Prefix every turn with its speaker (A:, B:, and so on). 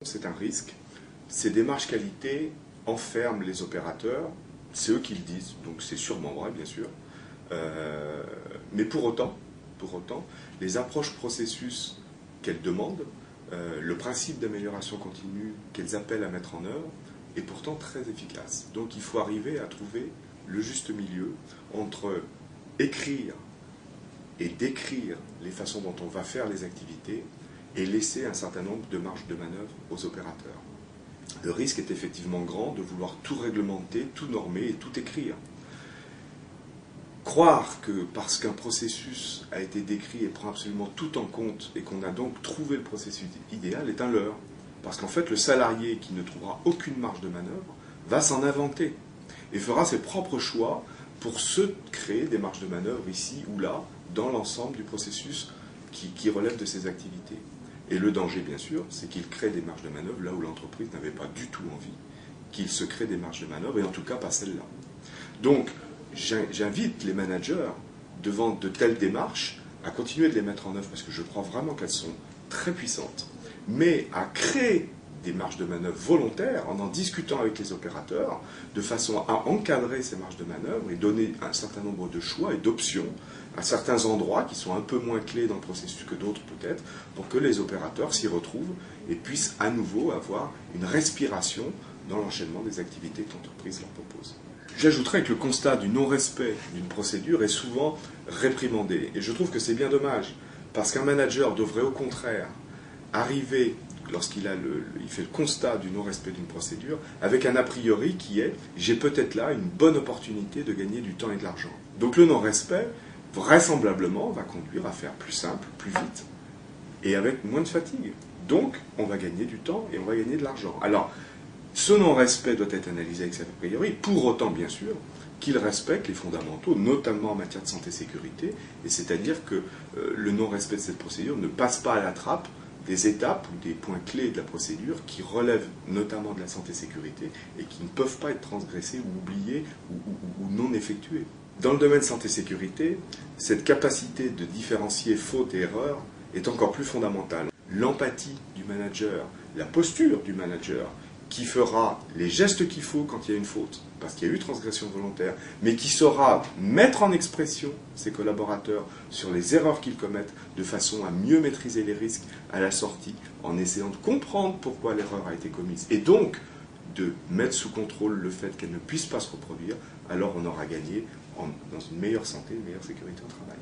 A: C'est un risque. Ces démarches qualité enferment les opérateurs, c'est eux qui le disent, donc c'est sûrement vrai bien sûr. Mais pour autant, les approches processus qu'elles demandent, le principe d'amélioration continue qu'elles appellent à mettre en œuvre, est pourtant très efficace. Donc il faut arriver à trouver le juste milieu entre écrire et décrire les façons dont on va faire les activités et laisser un certain nombre de marges de manœuvre aux opérateurs. Le risque est effectivement grand de vouloir tout réglementer, tout normer et tout écrire. Croire que parce qu'un processus a été décrit et prend absolument tout en compte et qu'on a donc trouvé le processus idéal est un leurre. Parce qu'en fait, le salarié qui ne trouvera aucune marge de manœuvre va s'en inventer et fera ses propres choix pour se créer des marges de manœuvre ici ou là dans l'ensemble du processus qui relève de ses activités. Et le danger, bien sûr, c'est qu'il crée des marges de manœuvre là où l'entreprise n'avait pas du tout envie qu'il se crée des marges de manœuvre, et en tout cas pas celle-là. Donc, j'invite les managers, devant de telles démarches, à continuer de les mettre en œuvre, parce que je crois vraiment qu'elles sont très puissantes, mais à créer des marges de manœuvre volontaires en discutant avec les opérateurs, de façon à encadrer ces marges de manœuvre et donner un certain nombre de choix et d'options à certains endroits qui sont un peu moins clés dans le processus que d'autres peut-être, pour que les opérateurs s'y retrouvent et puissent à nouveau avoir une respiration dans l'enchaînement des activités que l'entreprise leur propose. J'ajouterais que le constat du non-respect d'une procédure est souvent réprimandé. Et je trouve que c'est bien dommage, parce qu'un manager devrait au contraire arriver, lorsqu'il fait le constat du non-respect d'une procédure, avec un a priori qui est « j'ai peut-être là une bonne opportunité de gagner du temps et de l'argent ». Donc le non-respect, vraisemblablement, va conduire à faire plus simple, plus vite, et avec moins de fatigue. Donc on va gagner du temps et on va gagner de l'argent. Alors, ce non-respect doit être analysé avec cet a priori, pour autant bien sûr qu'il respecte les fondamentaux, notamment en matière de santé-sécurité, et c'est-à-dire que le non-respect de cette procédure ne passe pas à la trappe des étapes ou des points clés de la procédure qui relèvent notamment de la santé-sécurité et qui ne peuvent pas être transgressés ou oubliés ou non effectués. Dans le domaine santé-sécurité, cette capacité de différencier faute et erreur est encore plus fondamentale. L'empathie du manager, la posture du manager, qui fera les gestes qu'il faut quand il y a une faute, parce qu'il y a eu transgression volontaire, mais qui saura mettre en expression ses collaborateurs sur les erreurs qu'ils commettent, de façon à mieux maîtriser les risques à la sortie, en essayant de comprendre pourquoi l'erreur a été commise, et donc de mettre sous contrôle le fait qu'elle ne puisse pas se reproduire, alors on aura gagné dans une meilleure santé, une meilleure sécurité au travail.